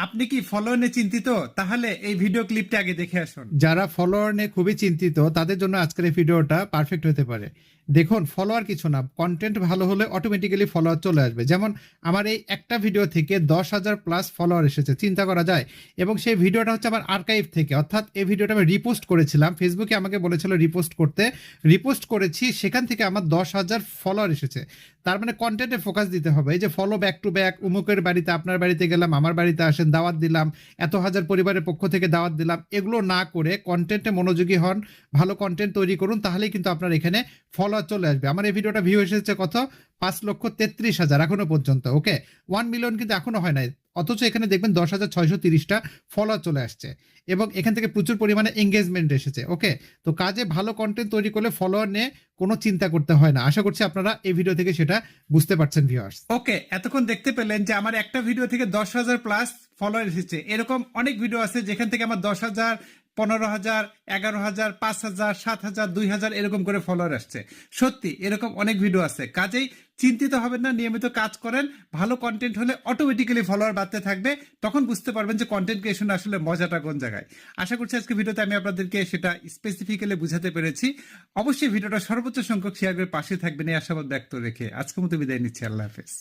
আপনি কি ফলোয়ার নিয়ে চিন্তিত? তাহলে এই ভিডিও ক্লিপটা আগে দেখে আসুন। যারা ফলোয়ার নিয়ে খুবই চিন্তিত তাদের জন্য আজকের এই ভিডিওটা পারফেক্ট হতে পারে। দেখুন, ফলোয়ার কিছু না, কন্টেন্ট ভালো হলে অটোমেটিক্যালি ফলোয়ার চলে আসবে। যেমন আমার এই একটা ভিডিও থেকে 10,000 প্লাস ফলোয়ার এসেছে, চিন্তা করা যায়। এবং সেই ভিডিওটা হচ্ছে আমার আর্কাইভ থেকে, অর্থাৎ এই ভিডিওটা আমি রিপোস্ট করেছিলাম, ফেসবুকে আমাকে বলেছিল রিপোস্ট করতে, রিপোস্ট করেছি, সেখান থেকে আমার 10,000 ফলোয়ার এসেছে। তার মানে কন্টেন্টে ফোকাস দিতে হবে। এই যে ফলো ব্যাক টু ব্যাক, উমুকের বাড়িতে আপনার বাড়িতে গেলাম, আমার বাড়িতে আসেন, দাওয়াত দিলাম, এত হাজার পরিবারের পক্ষ থেকে দাওয়াত দিলাম, এগুলো না করে কন্টেন্টে মনোযোগী হন, ভালো কন্টেন্ট তৈরি করুন, তাহলেই কিন্তু আপনার এখানে ফলোয়ার চলে আসবে। আমার এই ভিডিওটা ভিউ এসেছে কত? 5,33,000 এখনো পর্যন্ত। ওকে, 1 মিলিয়ন কিন্তু এখনো হয় নাই, অথচ এখানে দেখবেন 10,630টা ফলোয়ার চলে আসছে এবং এখান থেকে প্রচুর পরিমাণে এঙ্গেজমেন্ট এসেছে। ওকে, তো কাজে ভালো কন্টেন্ট তৈরি করলে ফলোয়ার নিয়ে কোনো চিন্তা করতে হয় না। আশা করছি আপনারা এই ভিডিও থেকে সেটা বুঝতে পারছেন ভিউয়ার্স। ওকে, এতক্ষণ দেখতে পেলেন যে আমার একটা ভিডিও থেকে 10,000 প্লাস ফলোয়ার এসেছে। এরকম অনেক ভিডিও আছে যেখান থেকে আমার 10,000, 15,000, 11,000, 5,000, 7,000, 2,000 এরকম করে ফলোয়ার আসছে। সত্যি এরকম অনেক ভিডিও আছে। কাজেই চিন্তিত হবেন না, নিয়মিত কাজ করেন, ভালো কন্টেন্ট হলে অটোমেটিক্যালি ফলোয়ার বাড়তে থাকবে। তখন বুঝতে পারবেন যে কন্টেন্ট ক্রিয়েশন আসলে মজাটা কোন জায়গায়। আশা করছি আজকে ভিডিওতে আমি আপনাদেরকে সেটা স্পেসিফিক্যালি বুঝাতে পেরেছি। অবশ্যই ভিডিওটা সর্বোচ্চ সংখ্যক শেয়ার করে পাশে থাকবেন এই আশাবাদ ব্যক্ত রেখে আজকের মতো বিদায় নিচ্ছি। আল্লাহ হাফেজ।